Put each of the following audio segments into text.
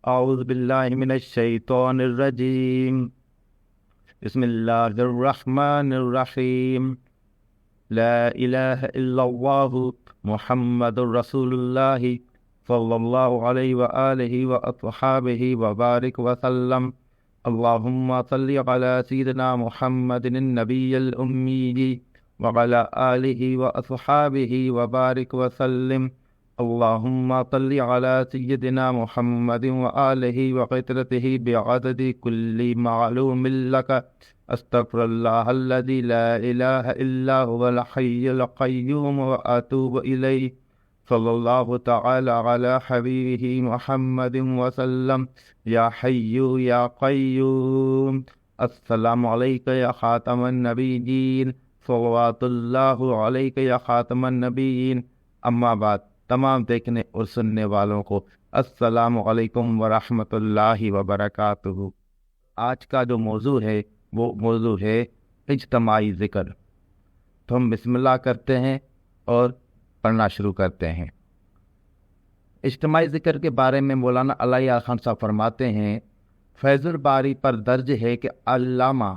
اعوذ باللہ من الشیطان الرجیم، بسم اللہ الرحمن الرحیم، لا الہ الا اللہ محمد الرسول اللہ صلی اللہ علیہ وآلہ واصحابہ وبارک وسلم۔ اللہم صلی علی سیدنا محمد النبی الامی وعلی آلہ واصحابہ وبارک وسلم۔ اللہم صلی علی سیدنا محمد وآلہ وقطرتہ بعدد کل معلوم لک، استغفر اللہ الذی لا الہ الا هو الحی القیوم واتوب الیہ، صلی اللہ تعالی علی حبیبہ محمد وسلم۔ یا حی یا قیوم، السلام علیک یا خاتم النبیین، صلوات اللہ علیک یا خاتم النبیین۔ اما بعد، تمام دیکھنے اور سننے والوں کو السلام علیکم ورحمۃ اللہ وبرکاتہ۔ آج کا جو موضوع ہے وہ موضوع ہے اجتماعی ذکر۔ تو ہم بسم اللہ کرتے ہیں اور پڑھنا شروع کرتے ہیں۔ اجتماعی ذکر کے بارے میں مولانا علی یار خان صاحب فرماتے ہیں، فیض الباری پر درج ہے کہ علامہ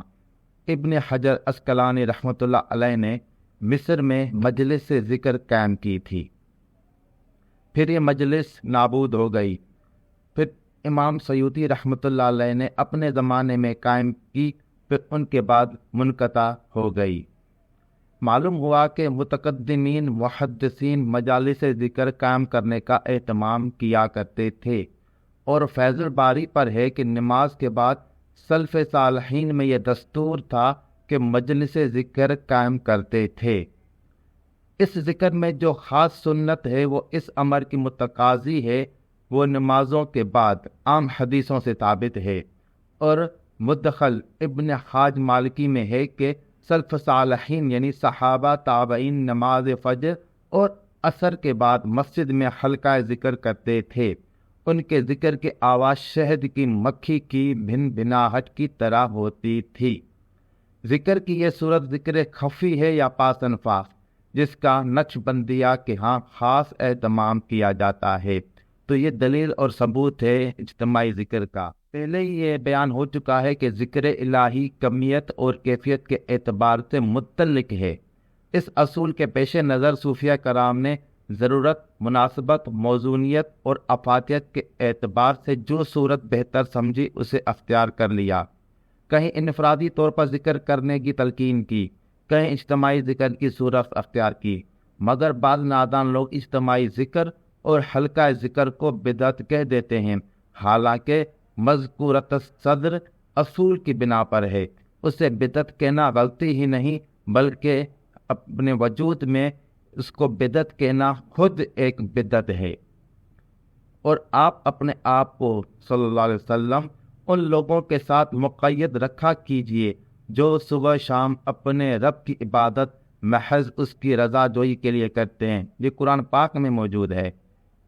ابن حجر عسقلانی رحمۃ اللہ علیہ نے مصر میں مجلس ذکر قائم کی تھی، پھر یہ مجلس نابود ہو گئی، پھر امام سیوطی رحمۃ اللہ علیہ نے اپنے زمانے میں قائم کی، پھر ان کے بعد منقطع ہو گئی۔ معلوم ہوا کہ متقدمین محدثین مجالس ذکر قائم کرنے کا اہتمام کیا کرتے تھے، اور فیض الباری پر ہے کہ نماز کے بعد سلف صالحین میں یہ دستور تھا کہ مجلس ذکر قائم کرتے تھے۔ اس ذکر میں جو خاص سنت ہے وہ اس امر کی متقاضی ہے، وہ نمازوں کے بعد عام حدیثوں سے ثابت ہے، اور مدخل ابن حاج مالکی میں ہے کہ سلف صالحین یعنی صحابہ تابعین نماز فجر اور عصر کے بعد مسجد میں حلقہ ذکر کرتے تھے۔ ان کے ذکر کی آواز شہد کی مکھی کی بھن بھناہٹ کی طرح ہوتی تھی۔ ذکر کی یہ صورت ذکر خفی ہے یا پاس انفاس، جس کا نقش بندیہ کے ہاں خاص اہتمام کیا جاتا ہے۔ تو یہ دلیل اور ثبوت ہے اجتماعی ذکر کا۔ پہلے ہی یہ بیان ہو چکا ہے کہ ذکر الہی کمیت اور کیفیت کے اعتبار سے متعلق ہے۔ اس اصول کے پیش نظر صوفیہ کرام نے ضرورت، مناسبت، موزونیت اور افادیت کے اعتبار سے جو صورت بہتر سمجھی اسے اختیار کر لیا۔ کہیں انفرادی طور پر ذکر کرنے کی تلقین کی، کہیں اجتماعی ذکر کی صورت اختیار کی، مگر بعض نادان لوگ اجتماعی ذکر اور حلقہ ذکر کو بدعت کہہ دیتے ہیں، حالانکہ مذکورۃ الصدر اصول کی بنا پر ہے۔ اسے بدعت کہنا غلطی ہی نہیں بلکہ اپنے وجود میں اس کو بدعت کہنا خود ایک بدعت ہے۔ اور آپ اپنے آپ کو صلی اللہ علیہ وسلم ان لوگوں کے ساتھ مقید رکھا کیجئے جو صبح شام اپنے رب کی عبادت محض اس کی رضا جوئی کے لیے کرتے ہیں۔ یہ قرآن پاک میں موجود ہے،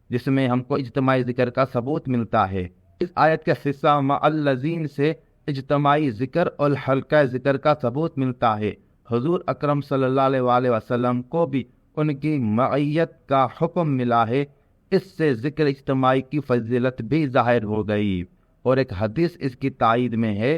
جس میں ہم کو اجتماعی ذکر کا ثبوت ملتا ہے۔ اس آیت کے حصہ مع الذین سے اجتماعی ذکر اور حلقہ ذکر کا ثبوت ملتا ہے۔ حضور اکرم صلی اللہ علیہ وآلہ وسلم کو بھی ان کی معیت کا حکم ملا ہے۔ اس سے ذکر اجتماعی کی فضیلت بھی ظاہر ہو گئی، اور ایک حدیث اس کی تائید میں ہے۔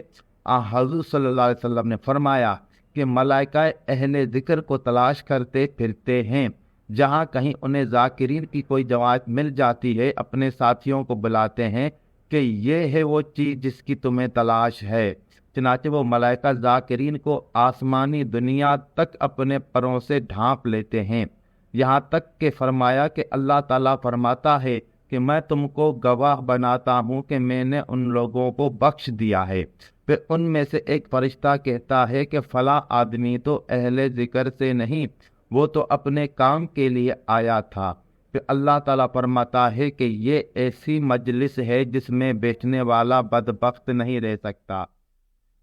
حضور صلی اللہ علیہ وسلم نے فرمایا کہ ملائکہ اہل ذکر کو تلاش کرتے پھرتے ہیں، جہاں کہیں انہیں ذاکرین کی کوئی جماعت مل جاتی ہے اپنے ساتھیوں کو بلاتے ہیں کہ یہ ہے وہ چیز جس کی تمہیں تلاش ہے، چنانچہ وہ ملائکہ ذاکرین کو آسمانی دنیا تک اپنے پروں سے ڈھانپ لیتے ہیں، یہاں تک کہ فرمایا کہ اللہ تعالیٰ فرماتا ہے کہ میں تم کو گواہ بناتا ہوں کہ میں نے ان لوگوں کو بخش دیا ہے۔ پھر ان میں سے ایک فرشتہ کہتا ہے کہ فلاں آدمی تو اہل ذکر سے نہیں، وہ تو اپنے کام کے لیے آیا تھا۔ پھر اللہ تعالیٰ فرماتا ہے کہ یہ ایسی مجلس ہے جس میں بیٹھنے والا بدبخت نہیں رہ سکتا۔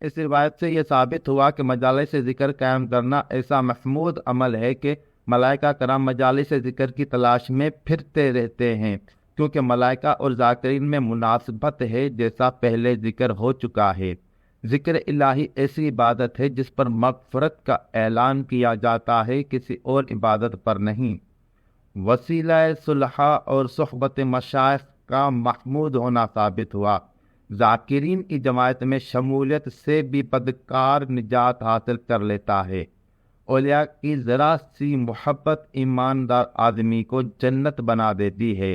اس روایت سے یہ ثابت ہوا کہ مجالس ذکر قائم کرنا ایسا محمود عمل ہے کہ ملائکہ کرام مجالس ذکر کی تلاش میں پھرتے رہتے ہیں، کیونکہ ملائکہ اور ذاکرین میں مناسبت ہے، جیسا پہلے ذکر ہو چکا ہے۔ ذکر الہی ایسی عبادت ہے جس پر مغفرت کا اعلان کیا جاتا ہے، کسی اور عبادت پر نہیں۔ وسیلہ صلحاء اور صحبت مشائخ کا محمود ہونا ثابت ہوا۔ ذاکرین کی جماعت میں شمولیت سے بھی بدکار نجات حاصل کر لیتا ہے۔ اولیاء کی ذرا سی محبت ایماندار آدمی کو جنت بنا دیتی ہے۔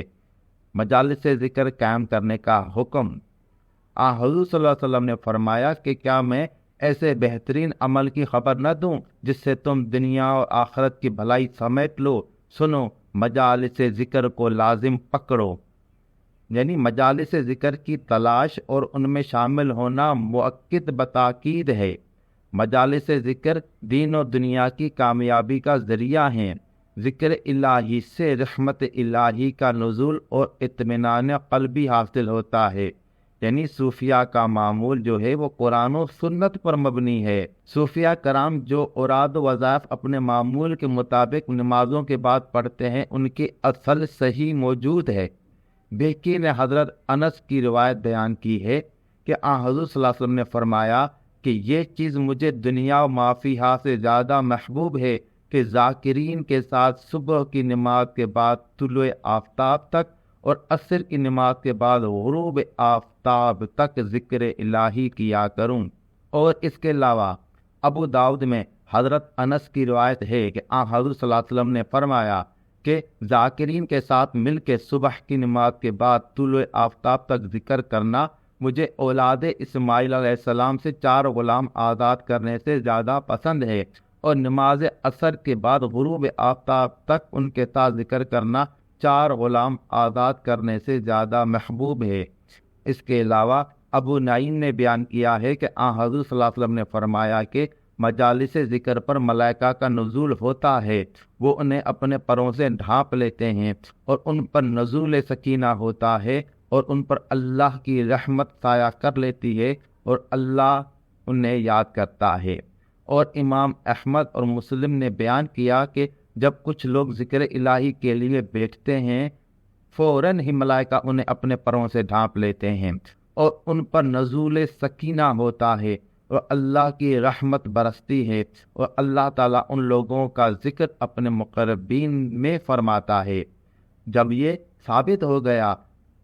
مجالس ذکر قائم کرنے کا حکم۔ حضور صلی اللہ علیہ وسلم نے فرمایا کہ کیا میں ایسے بہترین عمل کی خبر نہ دوں جس سے تم دنیا اور آخرت کی بھلائی سمیٹ لو؟ سنو، مجالس ذکر کو لازم پکڑو۔ یعنی مجالس ذکر کی تلاش اور ان میں شامل ہونا مؤکد بتاکید ہے۔ مجالس ذکر دین و دنیا کی کامیابی کا ذریعہ ہیں۔ ذکر الہی سے رحمت الہی کا نزول اور اطمینان قلبی حاصل ہوتا ہے۔ یعنی صوفیہ کا معمول جو ہے وہ قرآن و سنت پر مبنی ہے۔ صوفیہ کرام جو اوراد و وظائف اپنے معمول کے مطابق نمازوں کے بعد پڑھتے ہیں، ان کی اصل صحیح موجود ہے۔ بیکی نے حضرت انس کی روایت بیان کی ہے کہ حضور صلی اللہ علیہ وسلم نے فرمایا کہ یہ چیز مجھے دنیا و ما فیہا سے زیادہ محبوب ہے کہ ذاکرین کے ساتھ صبح کی نماز کے بعد طلوع آفتاب تک اور عصر کی نماز کے بعد غروب آفتاب تک ذکر الہی کیا کروں۔ اور اس کے علاوہ ابو داؤد میں حضرت انس کی روایت ہے کہ حضور صلی اللہ علیہ وسلم نے فرمایا کہ ذاکرین کے ساتھ مل کے صبح کی نماز کے بعد طلوع آفتاب تک ذکر کرنا مجھے اولاد اسماعیل علیہ السلام سے 4 غلام آزاد کرنے سے زیادہ پسند ہے، اور نماز عصر کے بعد غروب آفتاب تک ان کے ساتھ ذکر کرنا 4 غلام آزاد کرنے سے زیادہ محبوب ہے۔ اس کے علاوہ ابو نعیم نے بیان کیا ہے کہ حضور صلی اللہ علیہ وسلم نے فرمایا کہ مجالس ذکر پر ملائکہ کا نزول ہوتا ہے، وہ انہیں اپنے پروں سے ڈھانپ لیتے ہیں اور ان پر نزول سکینہ ہوتا ہے اور ان پر اللہ کی رحمت سایہ کر لیتی ہے اور اللہ انہیں یاد کرتا ہے۔ اور امام احمد اور مسلم نے بیان کیا کہ جب کچھ لوگ ذکر الہی کے لیے بیٹھتے ہیں، فوراً ہی ملائکہ انہیں اپنے پروں سے ڈھانپ لیتے ہیں اور ان پر نزول سکینہ ہوتا ہے اور اللہ کی رحمت برستی ہے، اور اللہ تعالیٰ ان لوگوں کا ذکر اپنے مقربین میں فرماتا ہے۔ جب یہ ثابت ہو گیا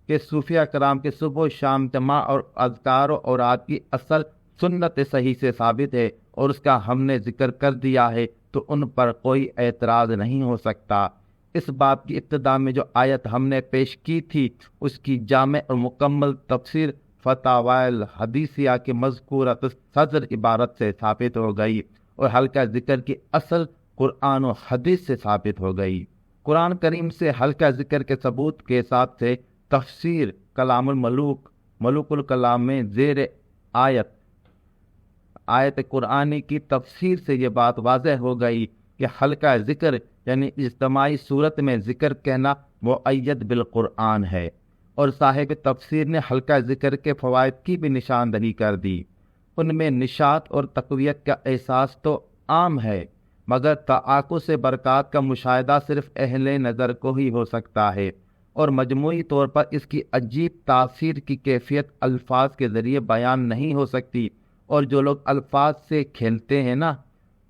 کہ صوفیہ کرام کے صبح و شام جمع اور اذکار و اوراد کی اصل سنت صحیح سے ثابت ہے اور اس کا ہم نے ذکر کر دیا ہے، تو ان پر کوئی اعتراض نہیں ہو سکتا۔ اس باب کی ابتدا میں جو آیت ہم نے پیش کی تھی، اس کی جامع اور مکمل تفسیر فتاوی الحدیثیہ کے مذکورہ صدر عبارت سے ثابت ہو گئی اور حلقہ ذکر کی اصل قرآن و حدیث سے ثابت ہو گئی۔ قرآن کریم سے حلقہ ذکر کے ثبوت کے ساتھ سے تفسیر کلام الملوک ملوک الکلام میں زیر آیت قرآنی کی تفسیر سے یہ بات واضح ہو گئی کہ حلقہ ذکر یعنی اجتماعی صورت میں ذکر کہنا مؤید بالقرآن ہے، اور صاحب تفسیر نے حلقہ ذکر کے فوائد کی بھی نشاندہی کر دی۔ ان میں نشاط اور تقویت کا احساس تو عام ہے، مگر تعاقب سے برکات کا مشاہدہ صرف اہل نظر کو ہی ہو سکتا ہے، اور مجموعی طور پر اس کی عجیب تاثیر کی کیفیت الفاظ کے ذریعے بیان نہیں ہو سکتی، اور جو لوگ الفاظ سے کھیلتے ہیں نا،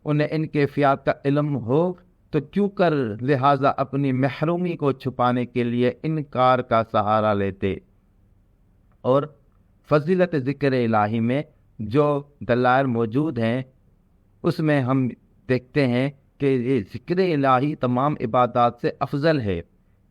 انہیں ان کیفیات کا علم ہو تو کیوں کر لہٰذا اپنی محرومی کو چھپانے کے لیے انکار کا سہارا لیتے۔ اور فضیلت ذکر الہی میں جو دلائل موجود ہیں، اس میں ہم دیکھتے ہیں کہ یہ ذکر الہی تمام عبادات سے افضل ہے۔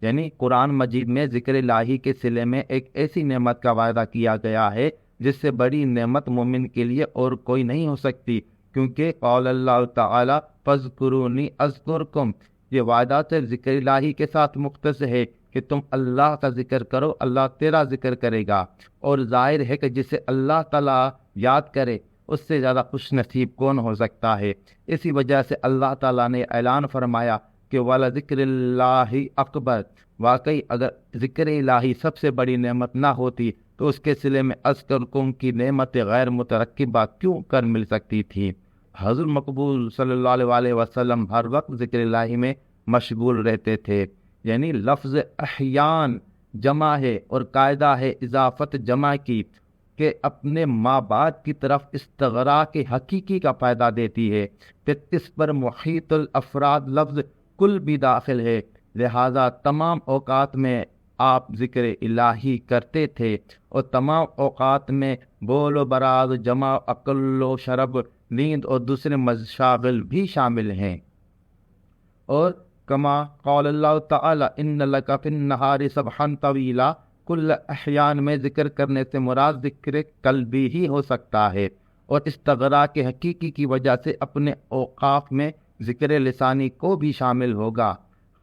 یعنی قرآن مجید میں ذکر الہی کے صلے میں ایک ایسی نعمت کا وعدہ کیا گیا ہے جس سے بڑی نعمت مومن کے لیے اور کوئی نہیں ہو سکتی، کیونکہ قول اللہ تعالی فاذکرونی اذکرکم، یہ وعدہ صرف ذکر الہی کے ساتھ مختص ہے کہ تم اللہ کا ذکر کرو، اللہ تیرا ذکر کرے گا، اور ظاہر ہے کہ جسے اللہ تعالیٰ یاد کرے اس سے زیادہ خوش نصیب کون ہو سکتا ہے۔ اسی وجہ سے اللہ تعالیٰ نے اعلان فرمایا کہ وَلَذِكْرِ اللَّهِ اکبر، واقعی اگر ذکر الہی سب سے بڑی نعمت نہ ہوتی تو اس کے صلے میں اذکرکم کی نعمت غیر مترکبہ کیوں کر مل سکتی تھی۔ حضور مقبول صلی اللہ علیہ وآلہ وسلم ہر وقت ذکر الہی میں مشغول رہتے تھے۔ یعنی لفظ احیان جمع ہے اور قاعدہ ہے اضافت جمع کی کہ اپنے ماں بعد کی طرف استغراق حقیقی کا فائدہ دیتی ہے، پھر اس پر محیط الافراد لفظ کل بھی داخل ہے، لہذا تمام اوقات میں آپ ذکر الہی کرتے تھے، اور تمام اوقات میں بول و براز، جمع عقل و شرب، نیند اور دوسرے مشاغل بھی شامل ہیں۔ اور کما قال اللہ تعالی ان لک فی النہار سبحا طویلا، کل احیان میں ذکر کرنے سے مراد ذکر قلبی ہی ہو سکتا ہے، اور استغراق حقیقی کی وجہ سے اپنے اوقاف میں ذکر لسانی کو بھی شامل ہوگا۔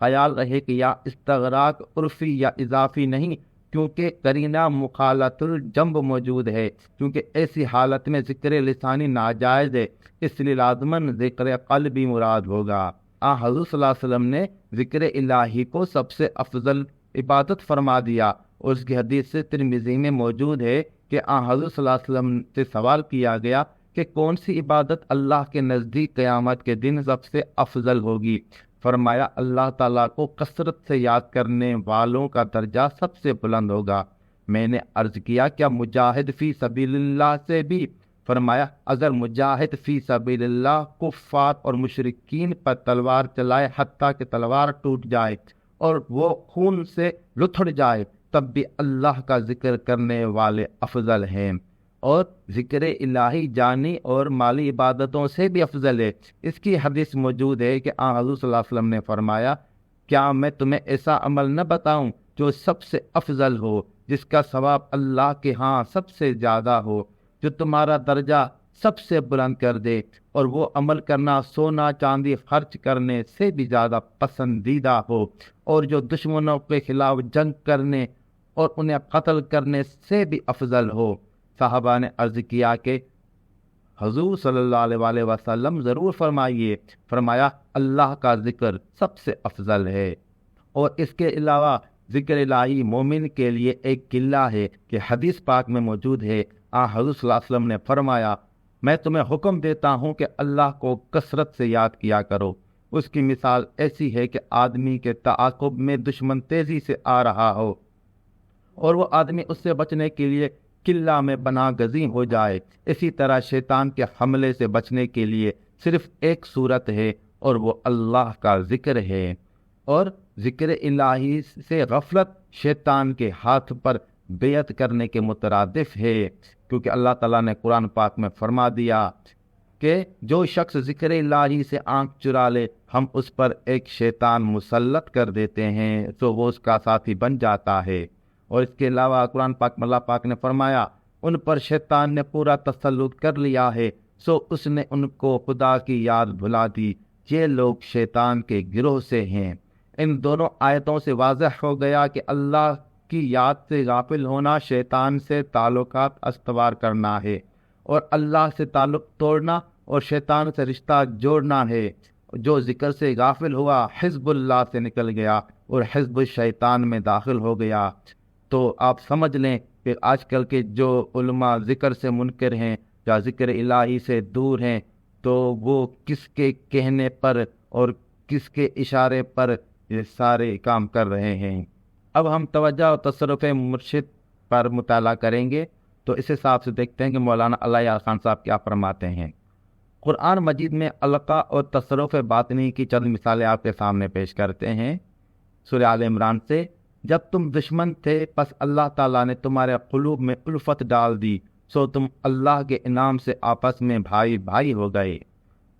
خیال رہے کہ یا استغراق عرفی یا اضافی نہیں، کیونکہ قرینہ مخالط الجنب موجود ہے، کیونکہ ایسی حالت میں ذکر لسانی ناجائز ہے، اس لیے لازماً ذکر قلبی مراد ہوگا۔ حضور صلی اللہ علیہ وسلم نے ذکر الہی کو سب سے افضل عبادت فرما دیا، اور اس کی حدیث سے ترمذی میں موجود ہے کہ حضور صلی اللہ علیہ وسلم سے سوال کیا گیا کہ کون سی عبادت اللہ کے نزدیک قیامت کے دن سب سے افضل ہوگی؟ فرمایا اللہ تعالیٰ کو کثرت سے یاد کرنے والوں کا درجہ سب سے بلند ہوگا۔ میں نے عرض کیا کیا مجاہد فی سبیل اللہ سے بھی؟ فرمایا اگر مجاہد فی سبیل اللہ کفار اور مشرکین پر تلوار چلائے حتیٰ کہ تلوار ٹوٹ جائے اور وہ خون سے لتھڑ جائے، تب بھی اللہ کا ذکر کرنے والے افضل ہیں، اور ذکر الہی جانی اور مالی عبادتوں سے بھی افضل ہے۔ اس کی حدیث موجود ہے کہ حضور صلی اللہ علیہ وسلم نے فرمایا کیا میں تمہیں ایسا عمل نہ بتاؤں جو سب سے افضل ہو، جس کا ثواب اللہ کے ہاں سب سے زیادہ ہو، جو تمہارا درجہ سب سے بلند کر دے، اور وہ عمل کرنا سونا چاندی خرچ کرنے سے بھی زیادہ پسندیدہ ہو، اور جو دشمنوں کے خلاف جنگ کرنے اور انہیں قتل کرنے سے بھی افضل ہو۔ صحابہ نے عرض کیا کہ حضور صلی اللہ علیہ وآلہ وسلم ضرور فرمائیے۔ فرمایا اللہ کا ذکر سب سے افضل ہے، اور اس کے علاوہ ذکر الہی مومن کے لیے ایک قلعہ ہے کہ حدیث پاک میں موجود ہے۔ حضور صلی اللہ علیہ وسلم نے فرمایا میں تمہیں حکم دیتا ہوں کہ اللہ کو کثرت سے یاد کیا کرو۔ اس کی مثال ایسی ہے کہ آدمی کے تعاقب میں دشمن تیزی سے آ رہا ہو، اور وہ آدمی اس سے بچنے کے لیے قلعہ میں پناہ گزین ہو جائے۔ اسی طرح شیطان کے حملے سے بچنے کے لیے صرف ایک صورت ہے، اور وہ اللہ کا ذکر ہے، اور ذکر الہی سے غفلت شیطان کے ہاتھ پر بیعت کرنے کے مترادف ہے، کیونکہ اللہ تعالیٰ نے قرآن پاک میں فرما دیا کہ جو شخص ذکر الہی سے آنکھ چرا لے ہم اس پر ایک شیطان مسلط کر دیتے ہیں تو وہ اس کا ساتھی بن جاتا ہے۔ اور اس کے علاوہ قرآن پاک میں اللہ پاک نے فرمایا ان پر شیطان نے پورا تسلط کر لیا ہے، سو اس نے ان کو خدا کی یاد بھلا دی، یہ لوگ شیطان کے گروہ سے ہیں۔ ان دونوں آیتوں سے واضح ہو گیا کہ اللہ کی یاد سے غافل ہونا شیطان سے تعلقات استوار کرنا ہے، اور اللہ سے تعلق توڑنا اور شیطان سے رشتہ جوڑنا ہے۔ جو ذکر سے غافل ہوا حزب اللہ سے نکل گیا اور حزب الشیطان میں داخل ہو گیا۔ تو آپ سمجھ لیں کہ آج کل کے جو علماء ذکر سے منکر ہیں یا ذکر الہی سے دور ہیں، تو وہ کس کے کہنے پر اور کس کے اشارے پر یہ سارے کام کر رہے ہیں۔ اب ہم توجہ اور تصرف مرشد پر مطالعہ کریں گے، تو اس حساب سے دیکھتے ہیں کہ مولانا اللہ یار خان صاحب کیا فرماتے ہیں۔ قرآن مجید میں القاء اور تصرف باطنی کی چند مثالیں آپ کے سامنے پیش کرتے ہیں۔ سورہ آل عمران سے جب تم دشمن تھے پس اللہ تعالیٰ نے تمہارے قلوب میں الفت ڈال دی، سو تم اللہ کے انعام سے آپس میں بھائی بھائی ہو گئے۔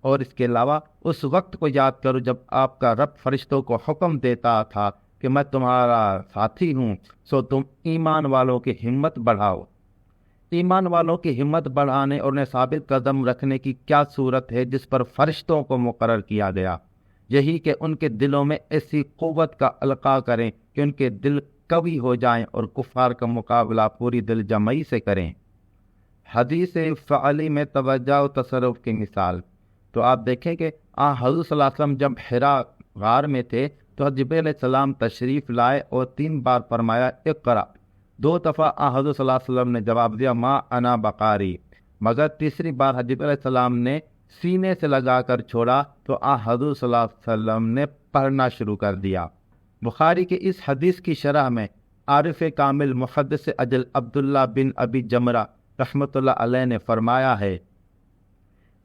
اور اس کے علاوہ اس وقت کو یاد کرو جب آپ کا رب فرشتوں کو حکم دیتا تھا کہ میں تمہارا ساتھی ہوں، سو تم ایمان والوں کی ہمت بڑھاؤ۔ ایمان والوں کی ہمت بڑھانے اور انہیں ثابت قدم رکھنے کی کیا صورت ہے جس پر فرشتوں کو مقرر کیا گیا؟ یہی کہ ان کے دلوں میں ایسی قوت کا القاء کریں کہ ان کے دل قوی ہو جائیں اور کفار کا مقابلہ پوری دل جمعی سے کریں۔ حدیث فعلی میں توجہ و تصرف کی مثال، تو آپ دیکھیں کہ حضور صلی اللہ علیہ وسلم جب حرا غار میں تھے تو جبریل علیہ السلام تشریف لائے اور 3 بار فرمایا اقرا۔ 2 دفعہ حضور صلی اللہ علیہ وسلم نے جواب دیا ما انا بقاری، مگر تیسری بار جبریل علیہ السلام نے سینے سے لگا کر چھوڑا تو حضور صلی اللہ علیہ وسلم نے پڑھنا شروع کر دیا۔ بخاری کی اس حدیث کی شرح میں عارف کامل محدث اجل عبداللہ بن ابی جمرہ رحمۃ اللہ علیہ نے فرمایا ہے،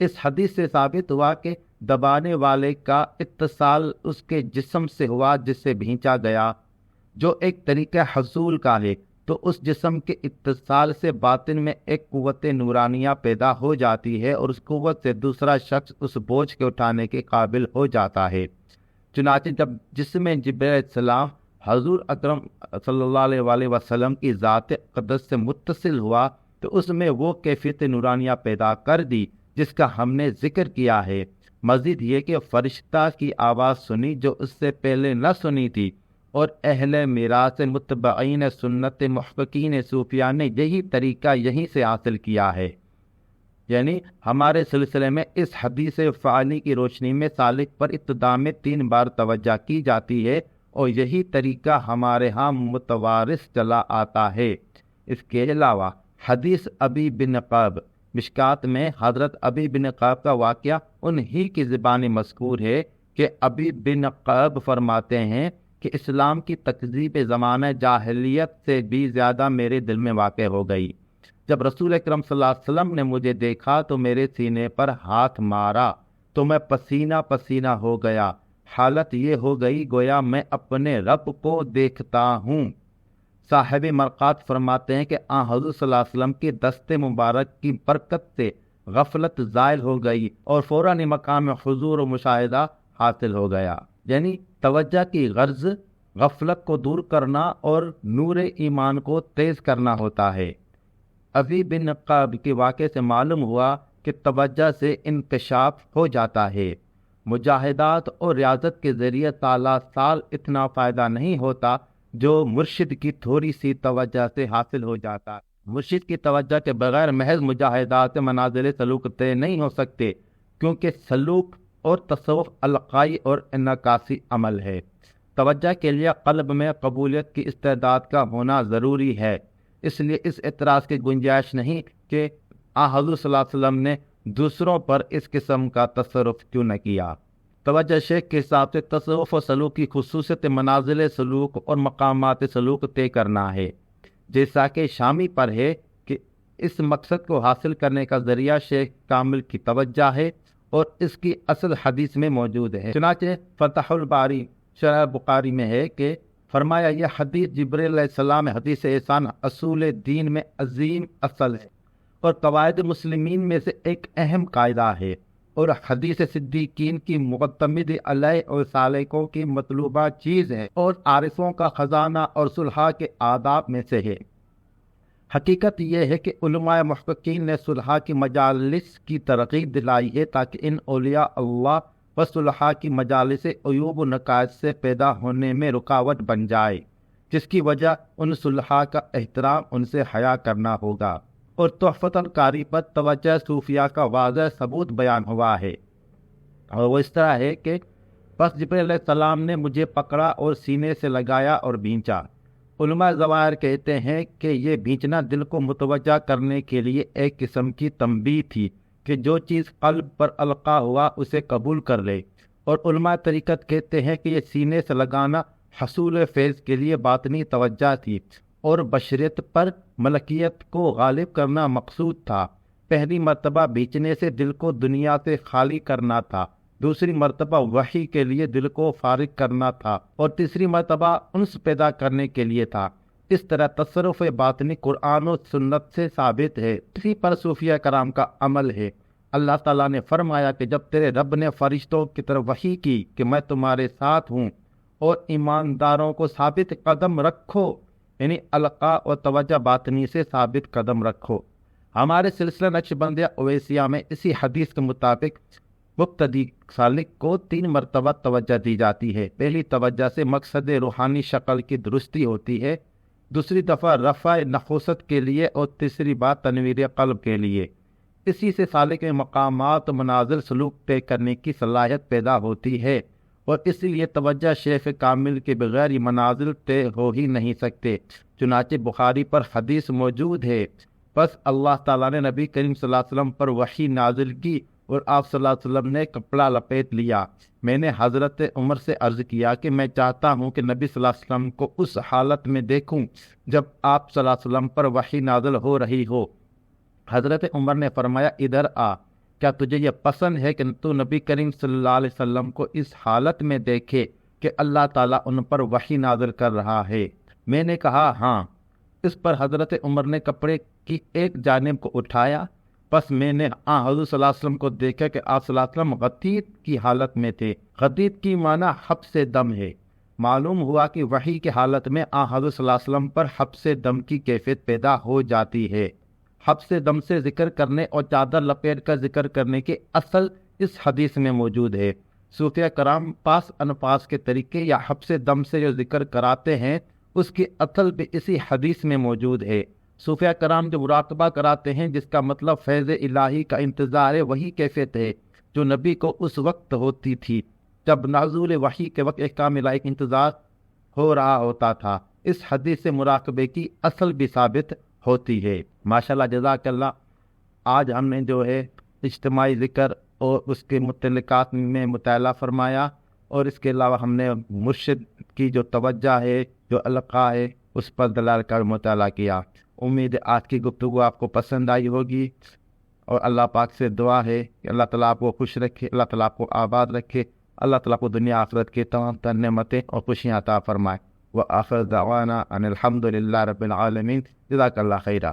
اس حدیث سے ثابت ہوا کہ دبانے والے کا اتصال اس کے جسم سے ہوا جس سے بھینچا گیا، جو ایک طریقہ حصول کا ہے، تو اس جسم کے اتصال سے باطن میں ایک قوت نورانیہ پیدا ہو جاتی ہے اور اس قوت سے دوسرا شخص اس بوجھ کے اٹھانے کے قابل ہو جاتا ہے۔ چنانچہ جب جسم جبرائیل علیہ السلام حضور اکرم صلی اللہ علیہ وآلہ وسلم کی ذات اقدس سے متصل ہوا تو اس میں وہ کیفیت نورانیہ پیدا کر دی جس کا ہم نے ذکر کیا ہے۔ مزید یہ کہ فرشتہ کی آواز سنی جو اس سے پہلے نہ سنی تھی، اور اہل میراث متبعین سنت محققین صوفیہ نے یہی طریقہ یہیں سے حاصل کیا ہے۔ یعنی ہمارے سلسلے میں اس حدیث فعالی کی روشنی میں سالک پر ابتدا میں 3 بار توجہ کی جاتی ہے، اور یہی طریقہ ہمارے ہاں متوارث چلا آتا ہے۔ اس کے علاوہ حدیث ابی بن قعب مشکات میں حضرت ابی بن قعب کا واقعہ انہی کی زبان مذکور ہے کہ ابی بن قعب فرماتے ہیں کہ اسلام کی تکذیب زمانہ جاہلیت سے بھی زیادہ میرے دل میں واقع ہو گئی۔ جب رسول اکرم صلی اللہ علیہ وسلم نے مجھے دیکھا تو میرے سینے پر ہاتھ مارا تو میں پسینہ پسینہ ہو گیا۔ حالت یہ ہو گئی گویا میں اپنے رب کو دیکھتا ہوں۔ صاحب مرقات فرماتے ہیں کہ حضور صلی اللہ علیہ وسلم کی دست مبارک کی برکت سے غفلت زائل ہو گئی اور فوراً مقام حضور و مشاہدہ حاصل ہو گیا۔ یعنی توجہ کی غرض غفلت کو دور کرنا اور نور ایمان کو تیز کرنا ہوتا ہے۔ ابی بن قعب کے واقعے سے معلوم ہوا کہ توجہ سے انکشاف ہو جاتا ہے۔ مجاہدات اور ریاضت کے ذریعے سالہ سال اتنا فائدہ نہیں ہوتا جو مرشد کی تھوڑی سی توجہ سے حاصل ہو جاتا۔ مرشد کی توجہ کے بغیر محض مجاہدات منازل سلوک طے نہیں ہو سکتے، کیونکہ سلوک اور تصوف القائی اور انعکاسی عمل ہے۔ توجہ کے لیے قلب میں قبولیت کی استعداد کا ہونا ضروری ہے۔ اس لیے اس اعتراض کی گنجائش نہیں کہ حضور صلی اللہ علیہ وسلم نے دوسروں پر اس قسم کا تصرف کیوں نہ کیا۔ توجہ شیخ کے حساب سے تصوف و سلوک کی خصوصیت منازل سلوک اور مقامات سلوک طے کرنا ہے، جیسا کہ شامی پر ہے کہ اس مقصد کو حاصل کرنے کا ذریعہ شیخ کامل کی توجہ ہے اور اس کی اصل حدیث میں موجود ہے۔ چنانچہ فتح الباری شرح بخاری میں ہے کہ فرمایا یہ حدیث جبرائیل علیہ السلام حدیث احسان اصول دین میں عظیم اصل ہے اور قواعد مسلمین میں سے ایک اہم قاعدہ ہے، اور حدیث صدیقین کی معتمد علیہ اور سالکوں کی مطلوبہ چیز ہے اور عارفوں کا خزانہ اور صلحاء کے آداب میں سے ہے۔ حقیقت یہ ہے کہ علماء محققین نے صلحاء کی مجالس کی ترغیب دلائی ہے تاکہ ان اولیاء اللہ و صلحاء کی مجالس عیوب و نقائص سے پیدا ہونے میں رکاوٹ بن جائے، جس کی وجہ ان صلحاء کا احترام، ان سے حیا کرنا ہوگا۔ اور تحفۃ القاری پر توجہ صوفیہ کا واضح ثبوت بیان ہوا ہے، اور وہ اس طرح ہے کہ پس جبرائیل علیہ السلام نے مجھے پکڑا اور سینے سے لگایا اور بھینچا۔ علماء ظواہر کہتے ہیں کہ یہ بھینچنا دل کو متوجہ کرنے کے لیے ایک قسم کی تنبیہ تھی کہ جو چیز قلب پر القا ہوا اسے قبول کر لے، اور علماء طریقت کہتے ہیں کہ یہ سینے سے لگانا حصول فیض کے لیے باطنی توجہ تھی اور بشریت پر ملکیت کو غالب کرنا مقصود تھا۔ پہلی مرتبہ بیچنے سے دل کو دنیا سے خالی کرنا تھا، دوسری مرتبہ وحی کے لیے دل کو فارغ کرنا تھا، اور تیسری مرتبہ انس پیدا کرنے کے لیے تھا۔ اس طرح تصرف باطنی قرآن و سنت سے ثابت ہے، اسی پر صوفیہ کرام کا عمل ہے۔ اللہ تعالیٰ نے فرمایا کہ جب تیرے رب نے فرشتوں کی طرف وحی کی کہ میں تمہارے ساتھ ہوں اور ایمانداروں کو ثابت قدم رکھو، یعنی القاء و توجہ باطنی سے ثابت قدم رکھو۔ ہمارے سلسلہ نقشبندیہ اویسیہ میں اسی حدیث کے مطابق مبتدی سالک کو 3 مرتبہ توجہ دی جاتی ہے۔ پہلی توجہ سے مقصد روحانی شکل کی درستی ہوتی ہے، دوسری دفعہ رفع نخوست کے لیے، اور تیسری بات تنویر قلب کے لیے۔ اسی سے سالک میں مقامات و منازل سلوک طے کرنے کی صلاحیت پیدا ہوتی ہے، اور اسی لیے توجہ شیخ کامل کے بغیر یہ منازل طے ہو ہی نہیں سکتے۔ چنانچہ بخاری پر حدیث موجود ہے، پس اللہ تعالیٰ نے نبی کریم صلی اللہ علیہ وسلم پر وحی نازل کی اور آپ صلی اللہ علیہ وسلم نے کپڑا لپیٹ لیا۔ میں نے حضرت عمر سے عرض کیا کہ میں چاہتا ہوں کہ نبی صلی اللہ علیہ وسلم کو اس حالت میں دیکھوں جب آپ صلی اللہ علیہ وسلم پر وحی نازل ہو رہی ہو۔ حضرت عمر نے فرمایا ادھر آ، کیا تجھے یہ پسند ہے کہ تو نبی کریم صلی اللہ علیہ وسلم کو اس حالت میں دیکھے کہ اللہ تعالیٰ ان پر وحی نازل کر رہا ہے۔ میں نے کہا ہاں۔ اس پر حضرت عمر نے کپڑے کی ایک جانب کو اٹھایا، پس میں نے حضور صلی اللہ علیہ وسلم کو دیکھا کہ آپ صلی اللہ علیہ وسلم غطیط کی حالت میں تھے۔ غطیط کی معنی حبس دم ہے۔ معلوم ہوا کہ وحی کی حالت میں حضور صلی اللہ علیہ وسلم پر حبس دم کی کیفیت پیدا ہو جاتی ہے۔ حبس دم سے ذکر کرنے اور چادر لپیٹ کر ذکر کرنے کی اصل اس حدیث میں موجود ہے۔ صوفیہ کرام پاس انفاس کے طریقے یا حبس دم سے جو ذکر کراتے ہیں اس کی اصل بھی اسی حدیث میں موجود ہے۔ صوفیہ کرام جو مراقبہ کراتے ہیں جس کا مطلب فیض الہی کا انتظار ہے، وہی کیفیت ہے جو نبی کو اس وقت ہوتی تھی جب نزول وحی کے وقت احکام الہی کا انتظار ہو رہا ہوتا تھا۔ اس حدیث سے مراقبے کی اصل بھی ثابت ہوتی ہے۔ ماشاءاللہ، جزاک اللہ۔ آج ہم نے جو ہے اجتماعی ذکر اور اس کے متعلقات میں مطالعہ فرمایا، اور اس کے علاوہ ہم نے مرشد کی جو توجہ ہے، جو القاء ہے، اس پر دلال کر مطالعہ کیا۔ امید ہے آج کی گفتگو آپ کو پسند آئی ہوگی، اور اللہ پاک سے دعا ہے کہ اللہ تعالیٰ آپ کو خوش رکھے، اللہ تعالیٰ آپ کو آباد رکھے، اللہ تعالیٰ کو دنیا آخرت کی تمام تر نعمتیں اور خوشیاں عطا فرمائے۔ وآخر دعوانا ان الحمد للہ رب العالمین۔ جزاک اللہ خیرہ۔